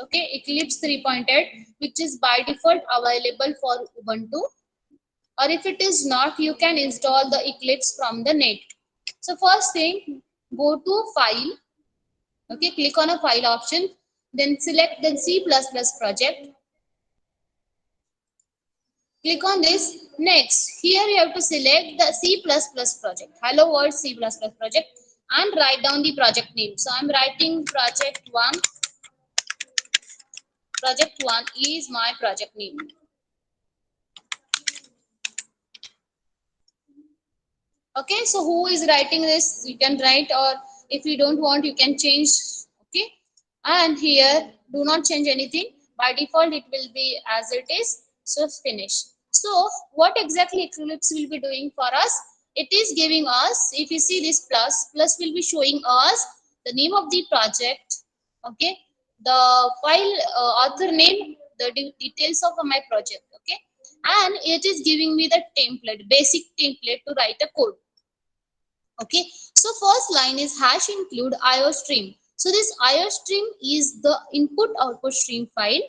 Okay, Eclipse 3.8, which is by default available for Ubuntu, or if it is not, you can install the Eclipse from the net. So first thing, go to file. Okay, click on a file option, then select the C++ project. Click on this. Next, here you have to select the C++ project. Hello World C++ project, and write down the project name. So I'm writing project 1. Project 1 is my project name. Okay, so who is writing this? You can write, or if you don't want, you can change. Okay, and here do not change anything. By default it will be as it is. So finish. So what exactly Eclipse will be doing for us? It is giving us, if you see this plus will be showing us the name of the project. Okay, the file author name, the details of my project. Okay, and it is giving me the template, basic template to write a code. Okay, so first line is hash include IO stream. So this IO stream is the input output stream file.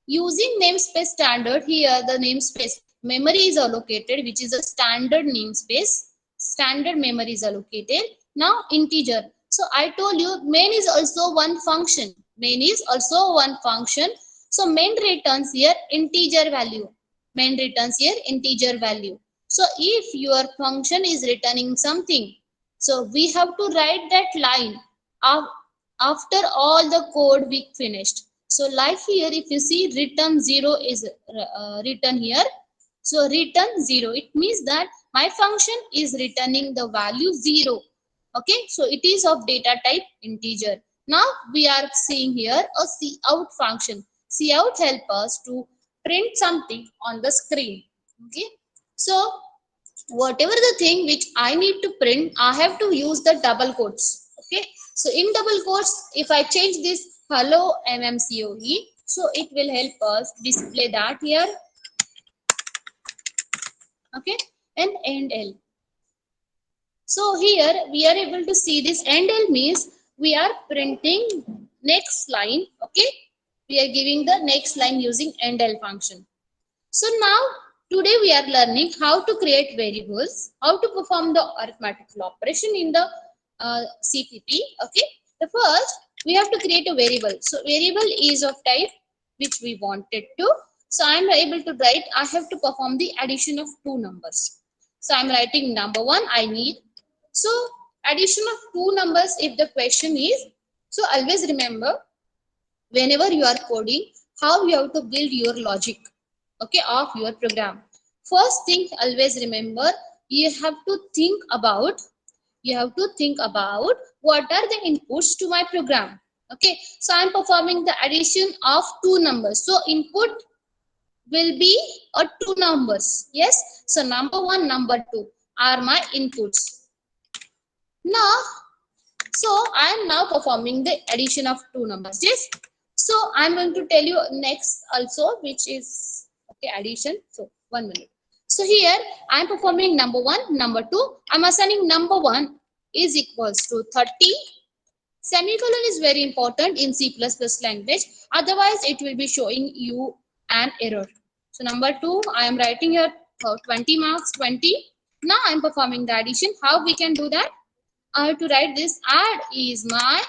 Using namespace standard, here the namespace memory is allocated, which is a standard namespace. Standard memory is allocated. Now integer. So I told you main is also one function. Main is also one function. So main returns here integer value. Main returns here integer value. So if your function is returning something, so we have to write that line after all the code we finished. So like here, if you see return 0 is written here. So return 0, it means that my function is returning the value 0. Okay, so it is of data type integer. Now we are seeing here a cout function. Cout help us to print something on the screen. Okay, so whatever the thing which I need to print, I have to use the double quotes. Okay, so in double quotes, if I change this hello mmcoe, so it will help us display that here. Okay, and end l. So here we are able to see this end l means we are printing next line. Okay, we are giving the next line using end l function. So now today we are learning how to create variables, how to perform the arithmetical operation in the CPP. Okay, the first we have to create a variable. So variable is of type which we wanted to. So I am able to write, I have to perform the addition of two numbers. So I am writing number 1 I need. So addition of two numbers if the question is. So always remember, whenever you are coding, how you have to build your logic, okay, of your program. First thing, always remember, you have to think about what are the inputs to my program. Okay, so I'm performing the addition of two numbers, so input will be two numbers. Yes, so number 1, number 2 are my inputs. Now, so I am now performing the addition of two numbers. Yes, so I am going to tell you next also, which is okay, addition. So 1 minute. So here I am performing number 1, number 2. I am assigning number 1 is equals to 30. Semicolon is very important in C++ language. Otherwise, it will be showing you an error. So number 2, I am writing here 20 marks, 20. Now I am performing the addition. How we can do that? I have to write this. Add is my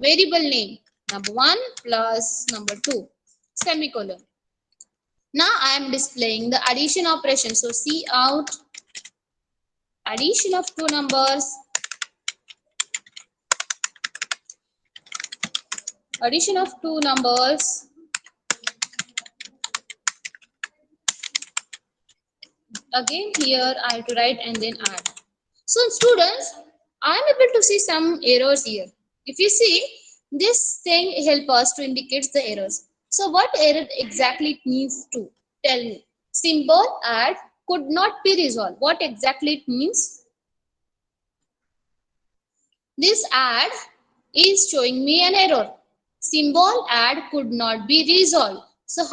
variable name, number 1 plus number 2, semicolon. Now I am displaying the addition operation. So cout addition of two numbers, addition of two numbers. Again here I have to write and then add. So students, I am able to see some errors here. If you see, this thing help us to indicate the errors. So what error exactly it means to? Tell me. Symbol add could not be resolved. What exactly it means? This add is showing me an error. Symbol add could not be resolved. So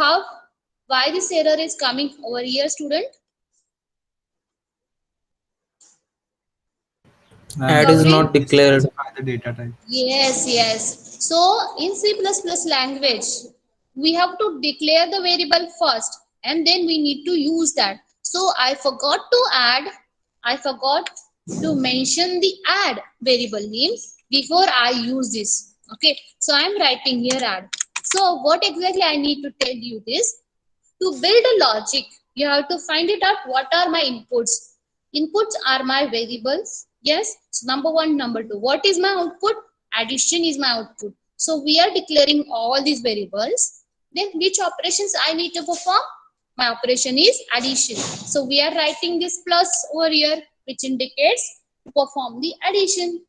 why this error is coming over here, student? Add is Gauri? not declared. Specify the data type. Yes, yes. So in C++ language, we have to declare the variable first and then we need to use that. So I forgot to mention the add variable name before I use this. Okay, so I'm writing here add. So what exactly I need to tell you this? To build a logic, you have to find it out what are my inputs. Inputs are my variables. Yes. So number one, number two. What is my output? Addition is my output. So we are declaring all these variables. Then which operations I need to perform? My operation is addition. So we are writing this plus over here, which indicates to perform the addition.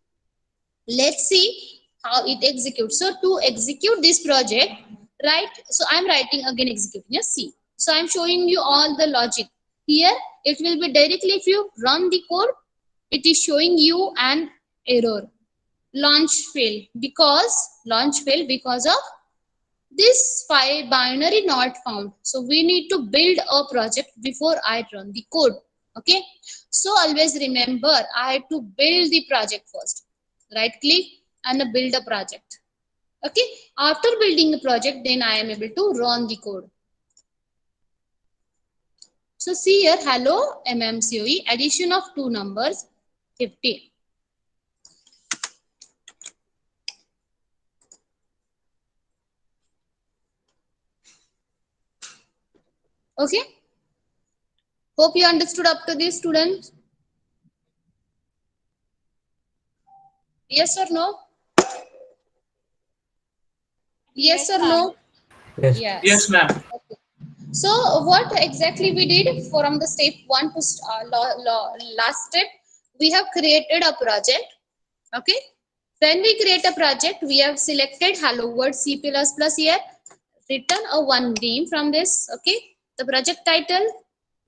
Let's see how it executes. So to execute this project, right, so I'm writing again executing a C. So I'm showing you all the logic here. It will be directly, if you run the code, it is showing you an error, launch fail because of this file binary not found. So we need to build a project before I run the code. Okay, so always remember I have to build the project first. Right click and build a project. Okay, after building a project, then I am able to run the code. So see here, hello mmcoe, addition of two numbers 50. Okay, hope you understood up to this, students. Yes or no? Yes or no? Yes. Yes. Okay. So what exactly we did from the step one to last step, we have created a project. Okay. When we create a project, we have selected hello world C++ here, written a one name from this. Okay. The project title,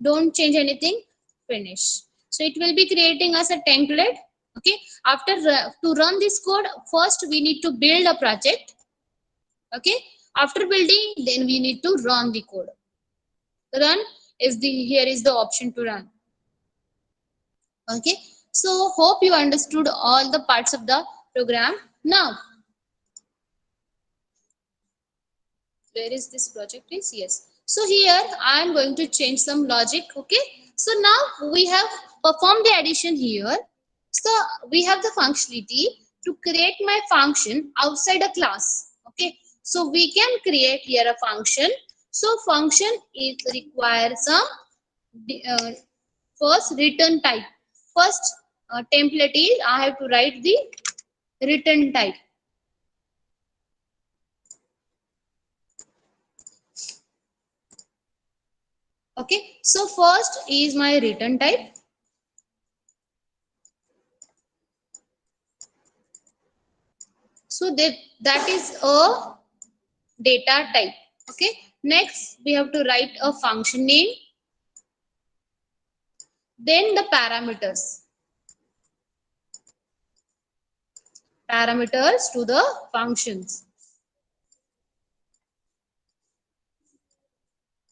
don't change anything, finish. So it will be creating us a template. Okay. After to run this code, first we need to build a project. Okay, after building, then we need to run the code. Run is the, here is the option to run. Okay, so hope you understood all the parts of the program. Now where is this project is? Yes, so here I am going to change some logic. Okay, so now we have performed the addition here. So we have the functionality to create my function outside a class. Okay, so we can create here a function. So function is require some uh, first return type. First template is I have to write the return type. Okay, so first is my return type. So that is a data type. Okay, next we have to write a function name, then the parameters to the functions.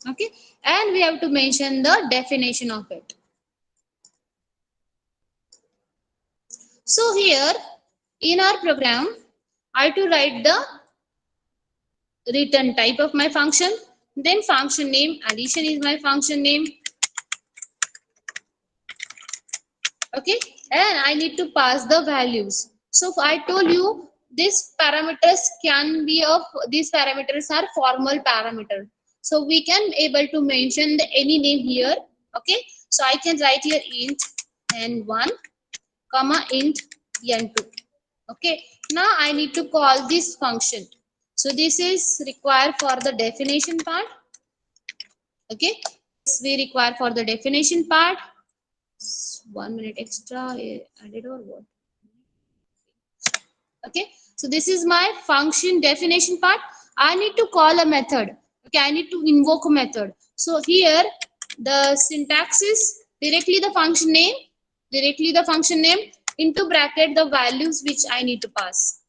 Okay, and we have to mention the definition of it. So here in our program, I have to write the return type of my function, then function name, addition is my function name. Okay, and I need to pass the values. So I told you these parameters can be of, these parameters are formal parameter, so we can able to mention the any name here. Okay, so I can write here int n1 comma int n2. Okay, now I need to call this function. So this is required for the definition part. Okay, we require for the definition part. 1 minute extra added or what? Okay, so this is my function definition part. I need to call a method. Okay, I need to invoke a method. So here the syntax is directly the function name into bracket the values which I need to pass.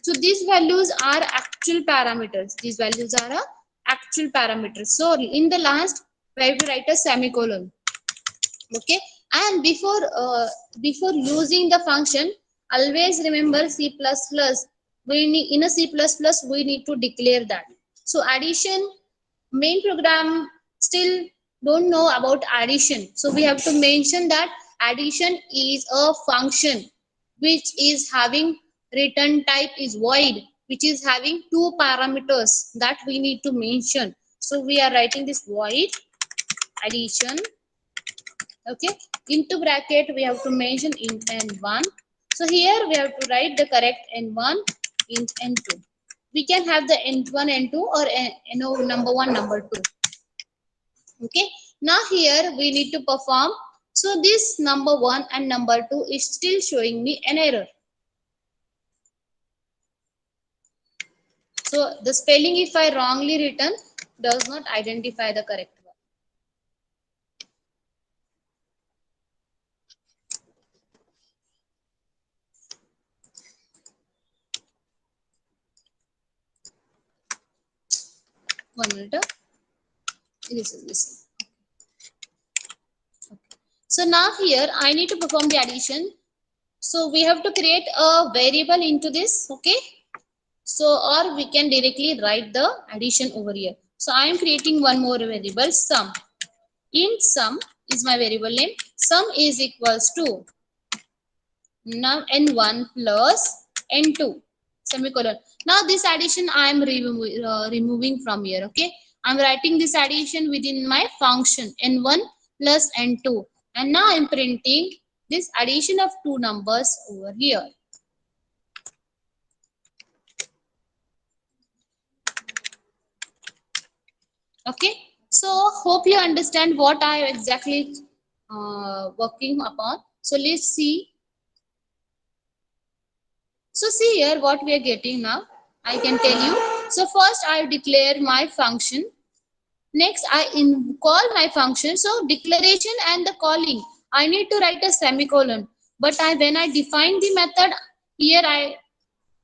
So these values are actual parameters. These values are actual parameters. So in the last we have to write a semicolon. Okay, And before using the function, always remember C++. We need, in a C++ we need to declare that. So addition, main program still don't know about addition. So we have to mention that addition is a function which is having return type is void, which is having two parameters that we need to mention. So we are writing this void addition. Okay, into bracket we have to mention int n1. So here we have to write the correct n1 int n2. We can have the n1 n2 or number 1 number 2. Okay, now here we need to perform. So this number 1 and number 2 is still showing me an error. So the spelling, if I wrongly written, does not identify the correct one. One minute. This is this. So now here I need to perform the addition. So we have to create a variable into this. Okay. So or we can directly write the addition over here. So I am creating one more variable, sum. Int sum is my variable name. Sum is equals to now n1 plus n2 semicolon. Now this addition I am removing from here. Okay, I am writing this addition within my function n1 plus n2, and now I am printing this addition of two numbers over here. Okay, so hope you understand what I exactly working upon. So let's see. So see here what we are getting now. I can tell you. So first I declare my function. Next I call my function. So declaration and the calling, I need to write a semicolon. But when I define the method here,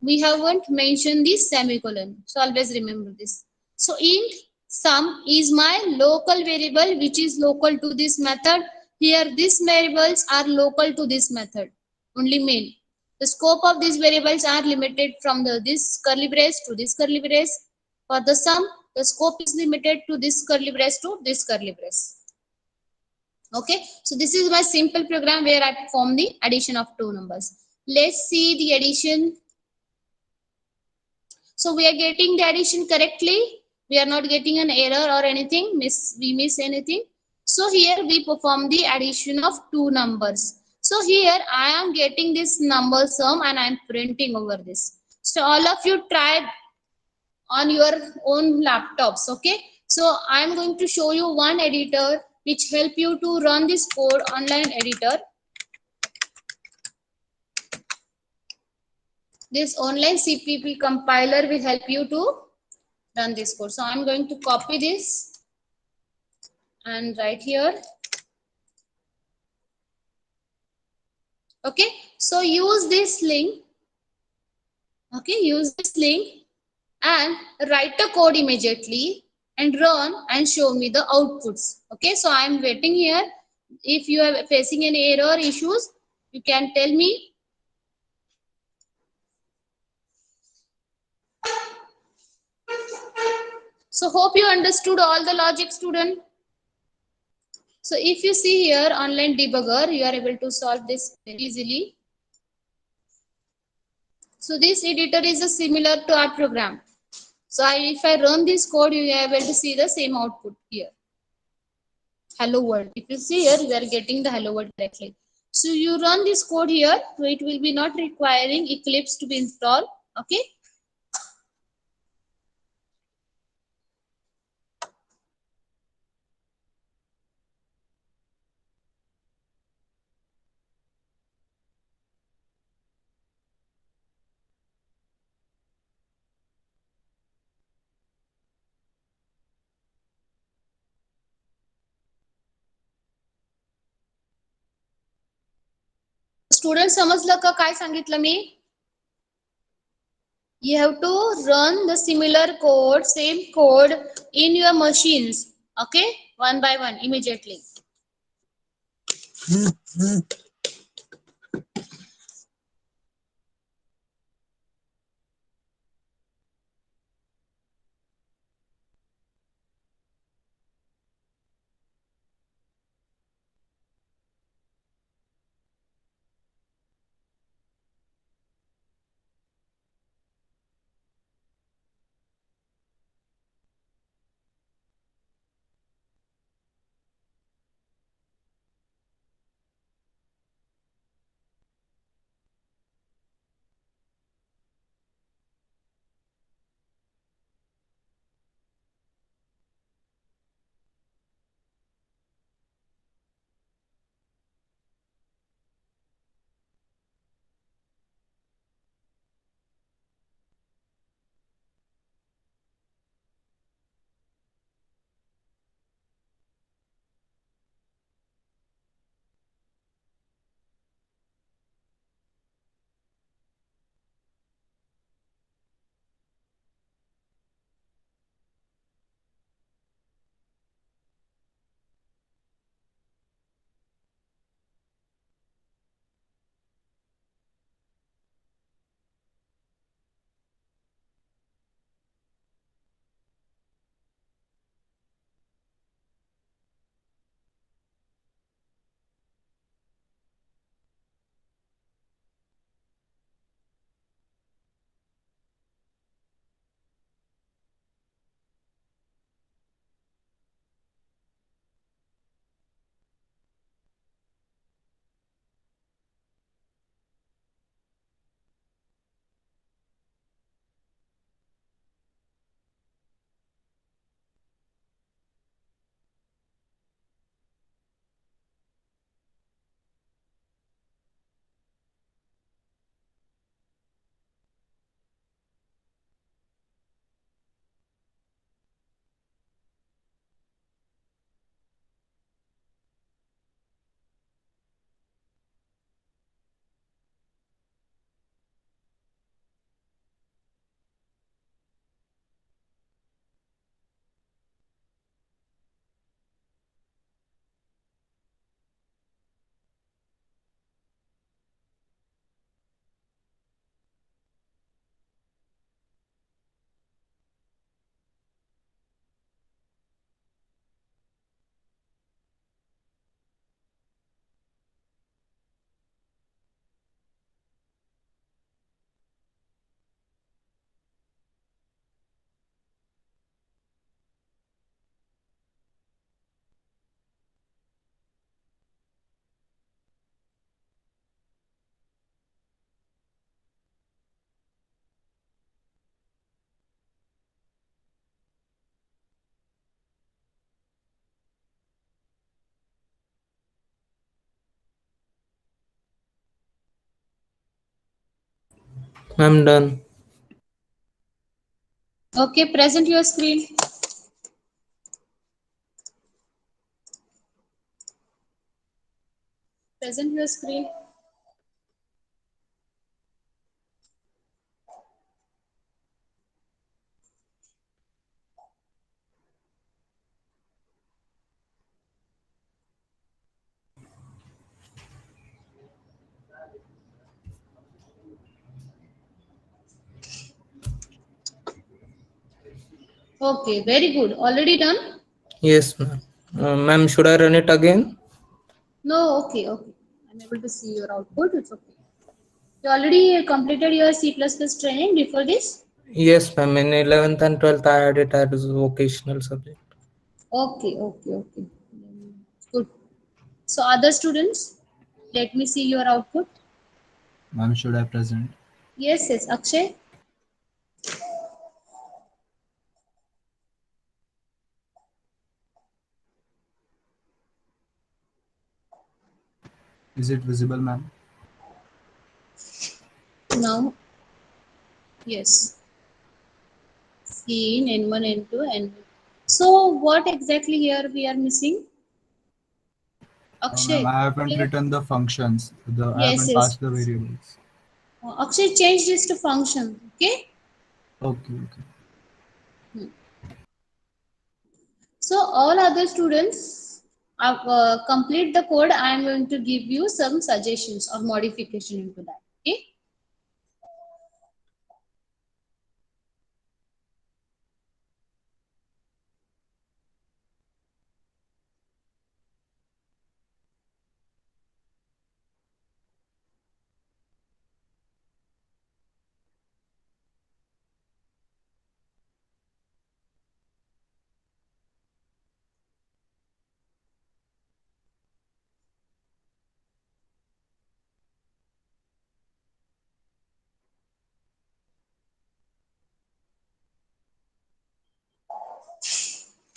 we haven't mentioned this semicolon. So always remember this. So int sum is my local variable which is local to this method. Here these variables are local to this method, only main. The scope of these variables are limited from this curly brace to this curly brace. For the sum, the scope is limited to this curly brace to this curly brace. Okay, so this is my simple program where I perform the addition of two numbers. Let's see the addition. So we are getting the addition correctly. We are not getting an error or anything. We miss anything. So here we perform the addition of two numbers. So here I am getting this number sum and I am printing over this. So all of you try on your own laptops. Okay. So I am going to show you one editor which help you to run this code, online editor. This online CPP compiler will help you to run this code. So I'm going to copy this and write here. Okay, so use this link. Okay, use this link and write the code immediately and run and show me the outputs. Okay, so I'm waiting here. If you are facing any error issues, you can tell me. So hope you understood all the logic, student. So if you see here online debugger, you are able to solve this very easily. So this editor is a similar to our program. So if I run this code, you are able to see the same output here. Hello world. If you see here, you are getting the hello world directly. So you run this code here, so it will be not requiring Eclipse to be installed. Okay. Student समजलं का काय सांगितलं मी? You have to run the similar code, same code in your machines. Okay, one by one immediately. I'm done. Okay, present your screen. Present your screen. Okay, very good. Already done? Yes, ma'am. Ma'am, should I run it again? No, okay, okay. I'm able to see your output. It's okay. You already completed your C++ training before this? Yes, ma'am. In 11th and 12th, I had it as a vocational subject. Okay, okay, okay. Good. So other students, let me see your output. Ma'am, should I present? Yes, yes, Akshay. Is it visible, ma'am? Now, yes. C in N1, N2, N2. So what exactly here we are missing? Ma'am, Akshay, I what haven't is it? written the functions. I Yes, haven't yes. passed the variables. Akshay, change this to function. Okay. Okay, okay. So all other students. complete the code, I am going to give you some suggestions or modification into that. Okay.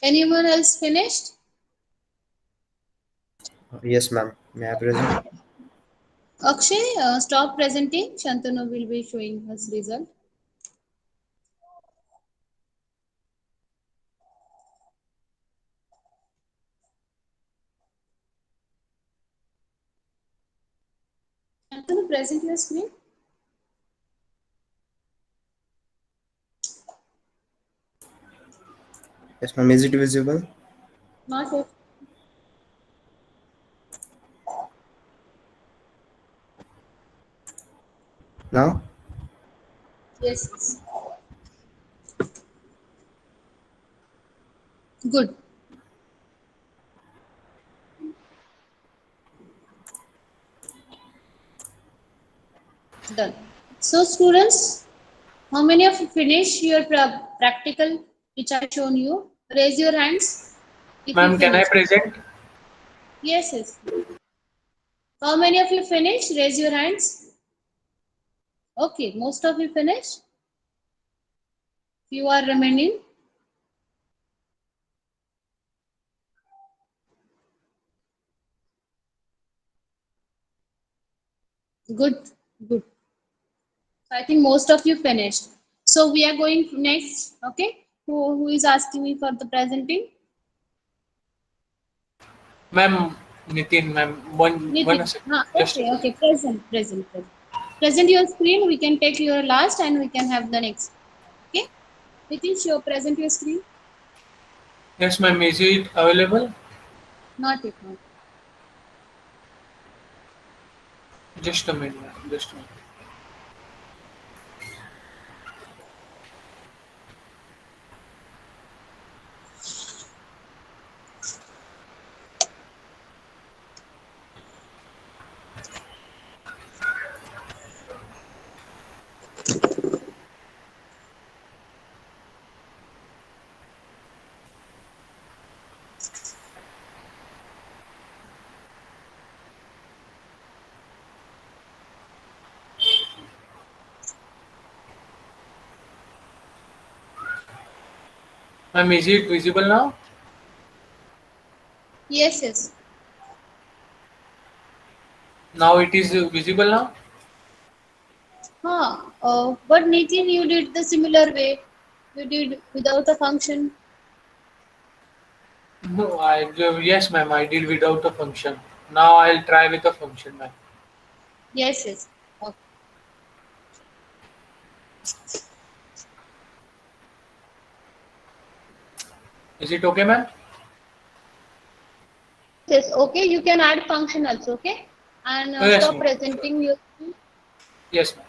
Anyone else finished? Yes, ma'am. May I present? Akshay, stop presenting. Shantanu will be showing us result. Shantanu, present your screen. Yes, ma'am. Is it visible Not yet. now? Yes. Good. Done. So students, how many of you finish your practical which I shown you? Raise your hands if you Ma'am, can I finish. present? Yes. How many of you finished? Raise your hands. Okay, most of you finished. Few are remaining. Good. Good. So I think most of you finished. So we are going next. Okay. Who is asking me for the presenting? Ma'am, Nitin, ma'am, one Nitin. second. Just a Okay. second. Present. Present your screen. We can take your last and we can have the next. Okay. Nitin, show present your screen. Yes, ma'am, is it available? Not yet. Not. Just a minute, ma'am. Just a minute. Ma'am, is it visible now? Yes. Now it is visible now? But Nitin, you did the similar way. You did without a function. No, yes, ma'am, I did without a function. Now I'll try with a function, ma'am. Yes. Okay. Is it okay, ma'am? Yes. Okay. You can add function also. Okay. And Yes, stop ma'am. presenting your. Yes, ma'am.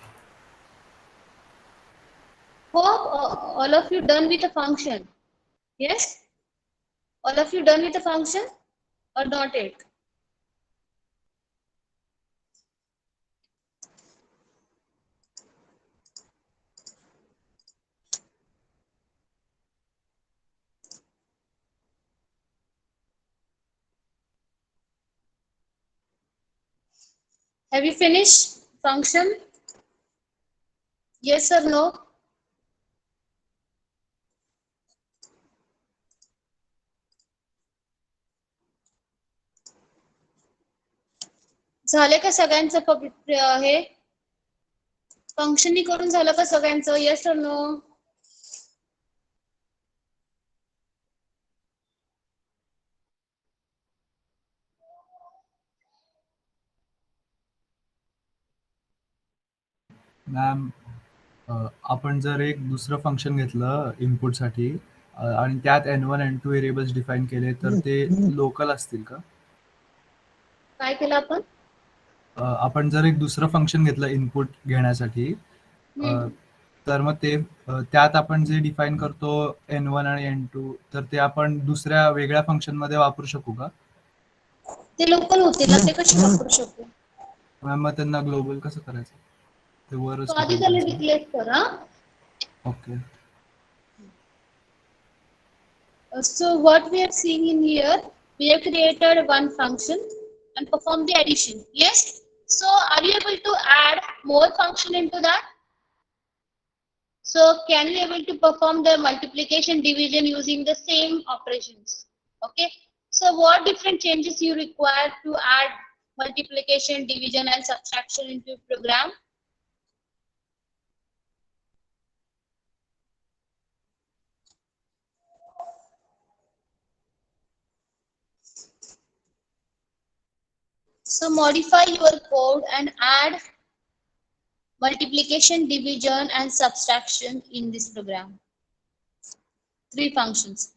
Hope all of you done with a function. Yes. All of you done with a function or not yet? Have you finished function? Yes or no? झाले का सगळ्यांचं हे फंक्शननी करून झालं का सगळ्यांचं? Yes और no? Ma'am आपण जर एक दुसरं फंक्शन घेतलं इनपुटसाठी आणि त्यात N1 N2 व्हेरिएबल्स डिफाईन केले तर ते लोकल असतील का? काय केलं आपण? आपण जर एक दुसरं फंक्शन घेतलं इनपुट घेण्यासाठी तर मग ते त्यात आपण जे डिफाईन करतो N1 आणि N2 तर ते आपण दुसऱ्या वेगळ्या फंक्शन मध्ये वापरू शकू का? ते लोकल होते ना, ते कसे वापरू शकू? मग त्यांना ग्लोबल कसं करायचं? ते वरच तो आधी define त्याला करायचं. डिक्लेअर करा. Okay. So what we are seeing in here, we have created one function and perform the addition. Yes. So are you able to add more function into that? So can you able to perform the multiplication division using the same operations? Okay. So what different changes you require to add multiplication, division and subtraction into your program? So modify your code and add multiplication, division and subtraction in this program. 3 functions.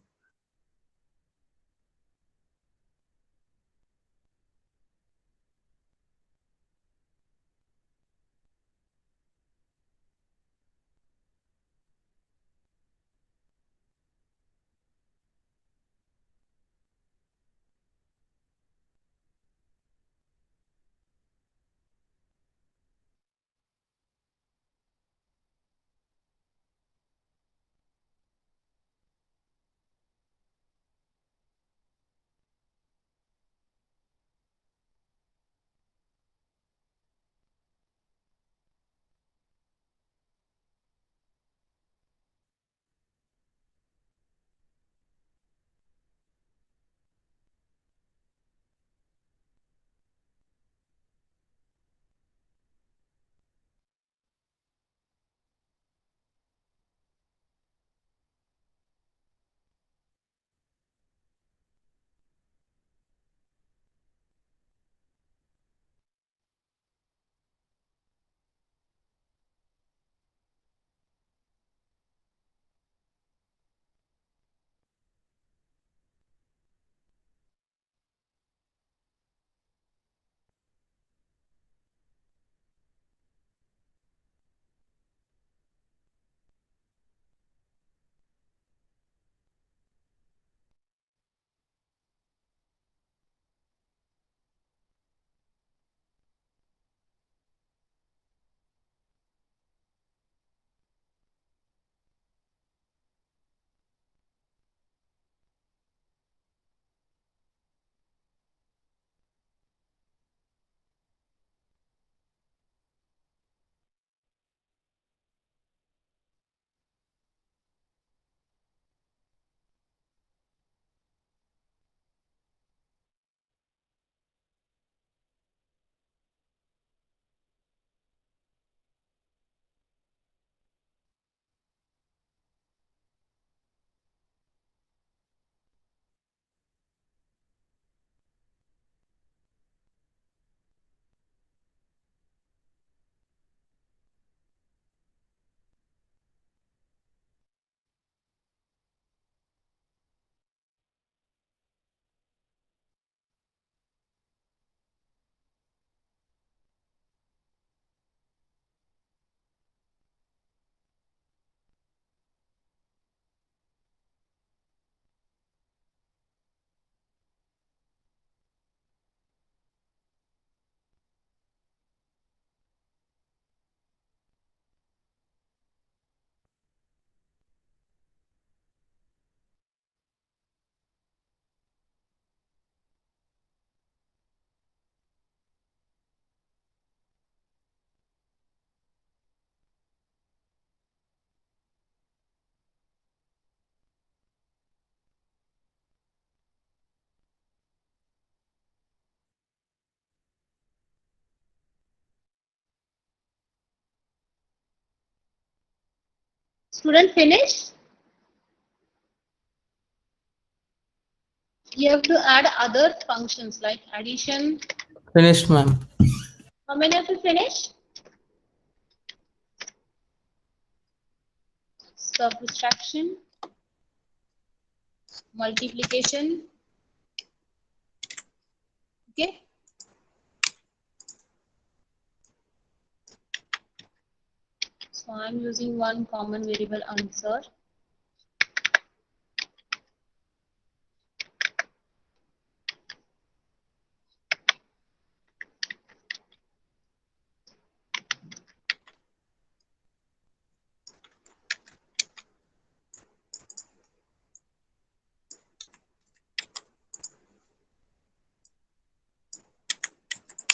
Student finish? You have to add other functions like addition. Finished, ma'am. How many have you finished? Subtraction. multiplication. Okay. So I'm using one common variable answer.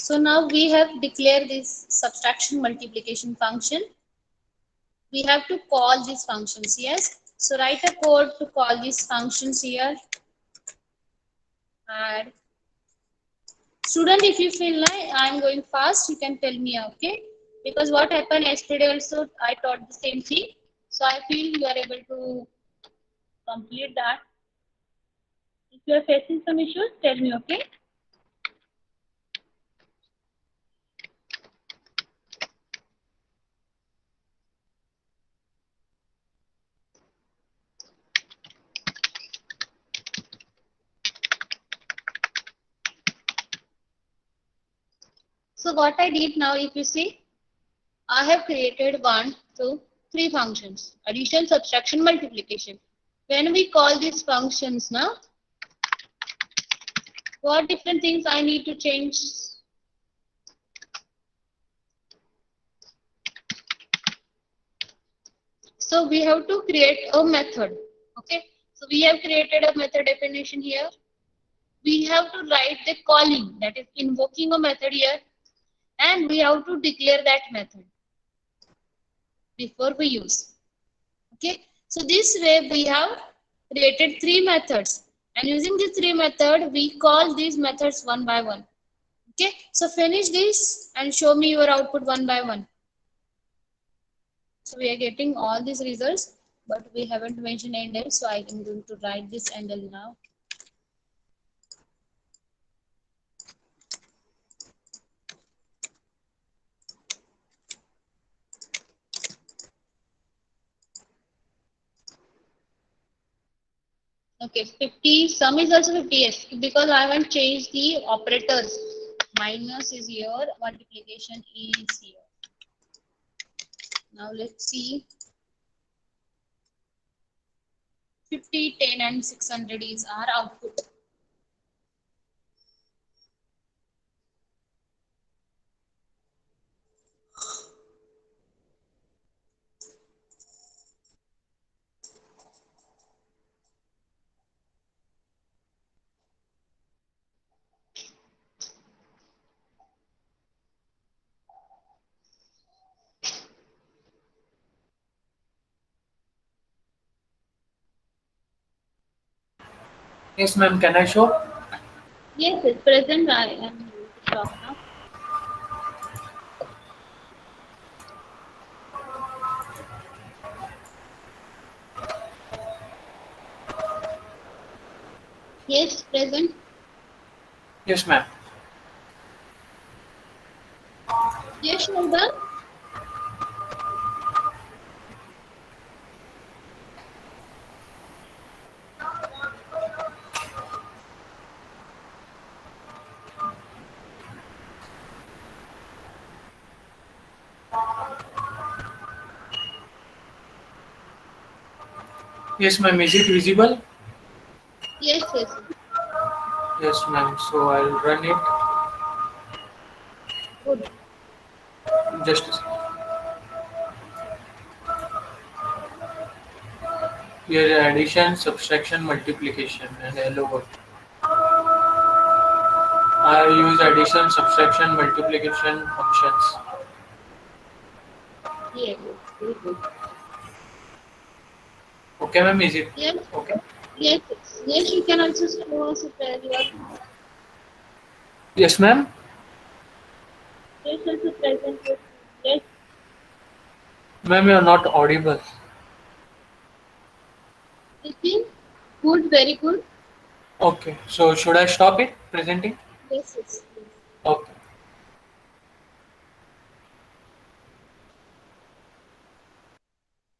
So now we have declared this subtraction multiplication function. We have to call these functions. Yes. So write a code to call these functions here. Add. Student, if you feel like I'm going fast, you can tell me, okay? Because what happened yesterday also, I taught the same thing. So I feel you are able to complete that. If you are facing some issues, tell me, okay? So what I did now, if you see, I have created 1, 2, 3 functions: addition, subtraction, multiplication. When we call these functions now, what different things I need to change? So we have to create a method. Okay. So we have created a method definition here. We have to write the calling, that is invoking a method here, and we have to declare that method before we use. Okay. So this way we have created 3 methods, and using these 3 methods, we call these methods one by one. Okay. So finish this and show me your output one by one. So we are getting all these results, but we haven't mentioned endl, so I am going to write this endl now. Okay, 50, sum is also 50, yes, because I haven't changed the operators. Minus is here, multiplication is here. Now let's see. 50, 10 and 600 is our output. Yes, ma'am. Can I show? Yes, it's present. I am going to stop now. Yes, present. Yes, ma'am. Yes, Shraddha. Yes, ma'am. Is it visible? Yes, yes. Yes, ma'am. So I'll run it. Good. Just a second. Here addition, subtraction, multiplication, and hello world. I use addition, subtraction, multiplication functions. Yes, very good. Okay, ma'am. Is it Yes, okay? yes, yes. Yes, you can also show us where you are. Yes, ma'am. Yes, also present. Yes, Ma'am, you are not audible. speaking. Good, very good. Okay. So should I stop it presenting? Yes, yes. Okay.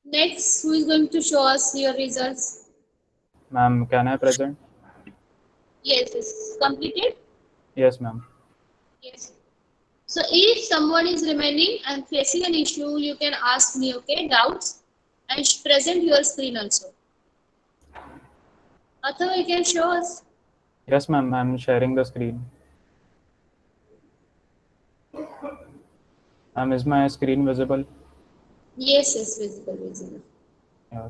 Next, who is going to show us your results? Ma'am, can I present? Yes, it's completed. Yes, ma'am. Yes. So if someone is remaining and facing an issue, you can ask me, okay, doubts, and present your screen also. Athava, you can show us. Yes, ma'am. I'm sharing the screen. Ma'am, is my screen visible? Yes, yes, visible, visible. Yeah.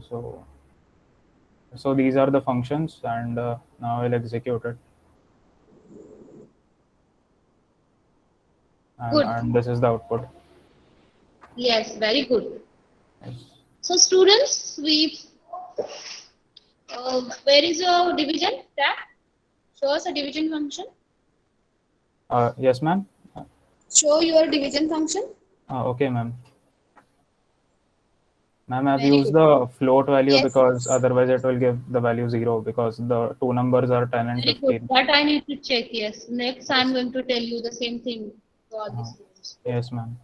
So these are the functions, and now I'll execute it. Good. And this is the output. Yes, very good. Yes. So students, where is your division tab? Show us a division function. Yes, ma'am. Show your division function. Okay, ma'am. Ma'am, I've Very used good. the float value Yes. because otherwise it will give the value 0 because the two numbers are 10 and Very 15. good. That I need to check. Yes. Next, I'm going to tell you the same thing to all the students. Yes, ma'am.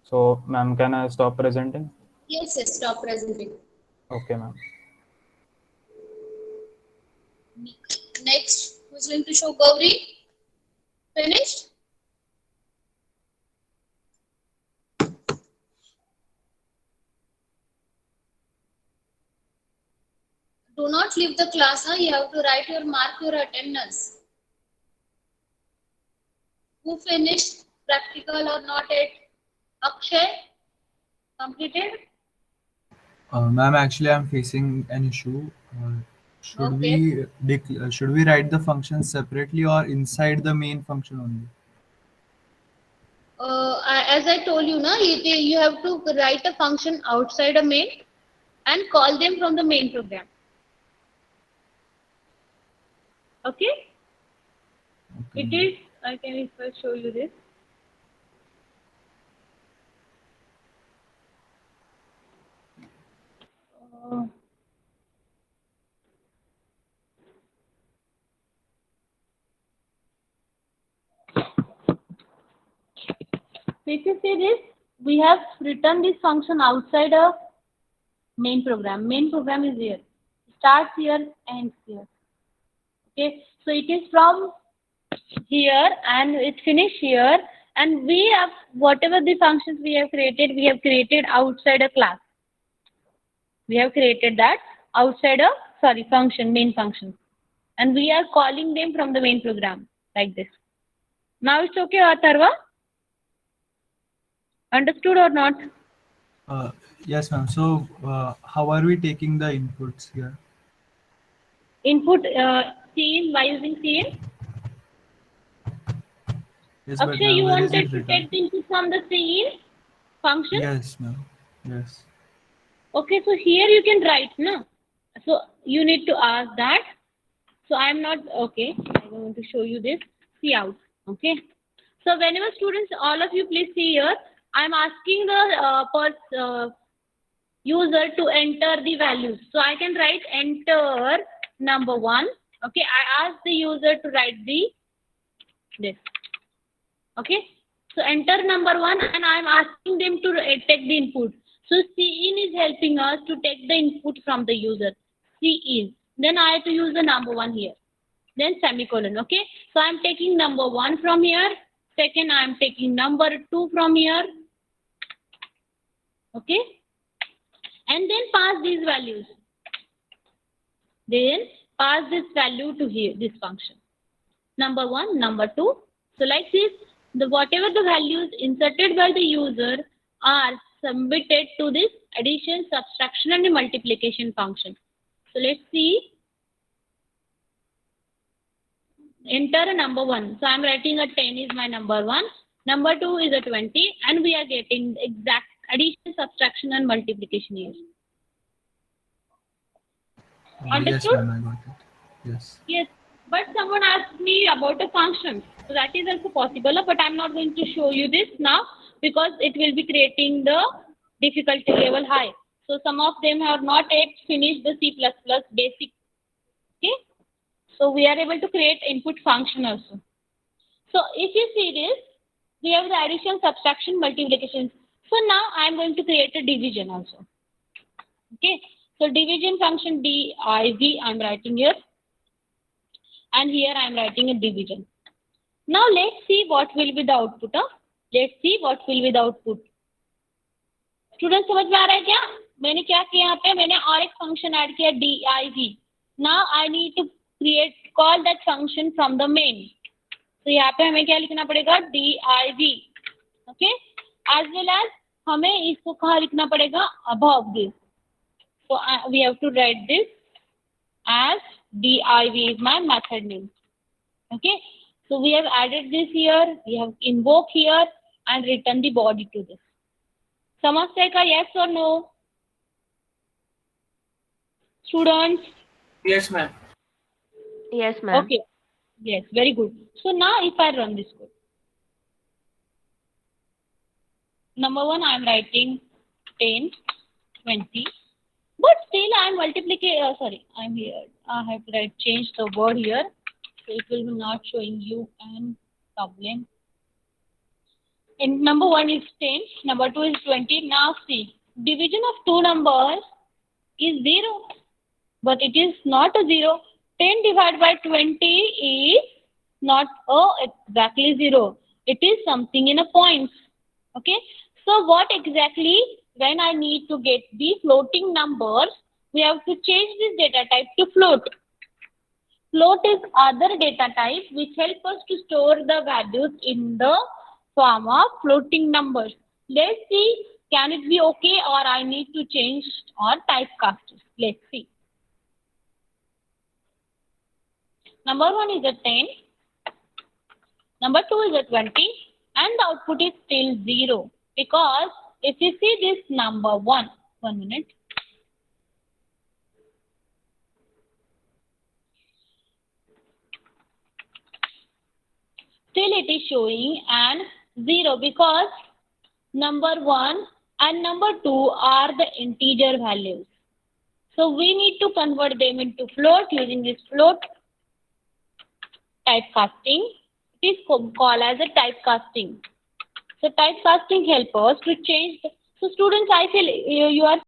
So, ma'am, can I stop presenting? Yes, yes. Stop presenting. Okay, ma'am. Next, who's going to show Gauri? Finished? Do not leave the class. Huh? You have to write your mark, your attendance. Who finished practical or not yet? Akshay? Completed? Ma'am, actually, I'm facing an issue. Okay. Should we write the functions separately or inside the main function only? As I told you, you have to write a function outside a main and call them from the main program. Okay? It is, I can first show you this. So if you see this, we have written this function outside a main program. Main program is here. Starts here, ends here. Okay, so it is from here and it finished here, and we have whatever the functions we have created outside a class. We have created that outside a main function, and we are calling them from the main program like this. Now it's okay, Atharva? Understood or not? Yes, ma'am. So, how are we taking the inputs here? Input Cin by using Cin. Yes, but Akshay, ma'am, you where is wanted it to written? take the input from the Cin function? Yes, ma'am. Yes. Okay, so here you can write, no? So you need to ask that. So I'm not, okay, I'm going to show you this. See out, okay? So whenever students, all of you please see here, I'm asking the user to enter the values. So I can write enter number 1. Okay, I ask the user to write this. Okay, so enter number 1 and I'm asking them to take the input. So Cin is helping us to take the input from the user. Cin. Then I have to use the number 1 here. Then semicolon. Okay, so I'm taking number 1 from here. Second, I'm taking number 2 from here. Okay, and then pass these values. Then pass this value to here, this function. Number 1, number 2. So like this, whatever the values inserted by the user are submitted to this addition, subtraction and multiplication function. So let's see. Enter a number 1. So I'm writing a 10 is my number 1. Number 2 is a 20, and we are getting exact addition, subtraction and multiplication here. Yes, Understood? ma'am, I got it. Yes. Yes, but someone asked me about a function. So that is also possible, but I'm not going to show you this now because it will be creating the difficulty level high. So some of them have not yet finished the C++ basic. Okay, so we are able to create input function also. So if you see this, we have the addition, subtraction, multiplication. So now I am going to create a division also. Okay, So division function div I'm writing here, and here I'm writing a division. Now let's see what will be the output. Let's see what will be the output. Student समझ में आ रहा है क्या? मैंने क्या किया यहाँ पे, मैंने और एक फंक्शन ऐड किया div. Now I need to create call that function from the main. तो यहाँ पे हमें क्या लिखना पड़ेगा, div. Okay, as well as हमें इसको कहाँ लिखना पड़ेगा, above this. So we have to write this as div is my method name. Okay, so we have added this here, we have invoked here and written the body to this. समझते का yes or no? Students? Yes, ma'am. Yes, ma'am. Okay, yes, very good. So now if I run this code, number one I am writing 10, 20. But still I am multiplication, sorry, I am here. I have to change the word here. So it will be not showing you an problem. And number one is 10, number two is 20. Now see, division of two numbers is 0. But it is not a 0. 10 divided by 20 is not exactly 0. It is something in a points. Okay. So what exactly, when I need to get the floating numbers, we have to change this data type to float. Float is other data type which help us to store the values in the form of floating numbers. Let's see, can it be okay or I need to change or typecast it. Let's see. Number one is a 10, number two is a 20, and the output is still 0. Because if you see this number 1 minute. Still it is showing an 0 because number 1 and number 2 are the integer values. So we need to convert them into float using this float typecasting. It is called as a typecasting. So typecasting helps us to change. So students, I feel you are